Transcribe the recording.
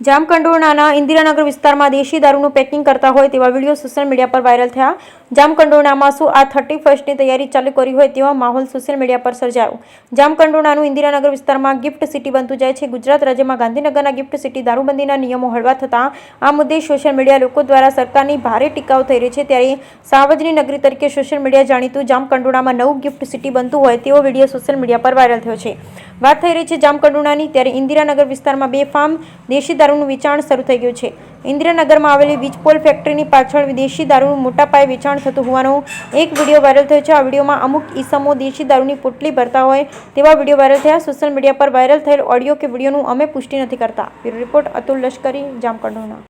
જામકંડોરણાના ઇન્દિરાનગર વિસ્તારમાં દેશી દારૂનું પેકિંગ કરતા હોય તેવા વિડીયો સોશિયલ મીડિયા પર વાયરલ થયા. જામકંડોરણામાં શું આ 31st ની તૈયારી ચાલુ કરી હોય તેવા માહોલ સોશિયલ મીડિયા પર સર્જાયો. જામકંડોરણાનું ઇન્દિરાનગર વિસ્તારમાં ગિફ્ટ સિટી બનતું જાય છે. ગુજરાત રાજ્યમાં ગાંધીનગરના ગિફ્ટ સિટી દારૂબંધીના નિયમો હળવા થતાં આ મુદ્દે સોશિયલ મીડિયા લોકો દ્વારા સરકારની ભારે ટીકાઓ થઈ રહી છે. ત્યારે સાવજની નગરી તરીકે સોશિયલ મીડિયા જાણીતું જામકંડોરણામાં નવું ગિફ્ટ સિટી બનતું હોય તેવો વિડીયો સોશિયલ મીડિયા પર વાયરલ થયો છે. વાત થઈ રહી છે જામકંડોરણાની. ત્યારે ઇન્દિરાનગર વિસ્તારમાં બેફામ દેશી દારૂનું વેચાણ શરૂ થઈ ગયું છે. ઇન્દિરાનગરમાં આવેલી વીજપોલ ફેક્ટરીની પાછળ દેશી દારૂનું મોટા પાયે વેચાણ થતું હોવાનો એક વિડીયો વાયરલ થયો છે. આ વિડીયોમાં અમુક ઈસમો દેશી દારૂની પોટલી ભરતા હોય તેવા વિડીયો વાયરલ થયા. સોશિયલ મીડિયા પર વાયરલ થયેલ ઓડિયો કે વિડીયોનું અમે પુષ્ટિ નથી કરતા. બ્યુરો રિપોર્ટ અતુલ લશ્કરી, જામકંડોરણા.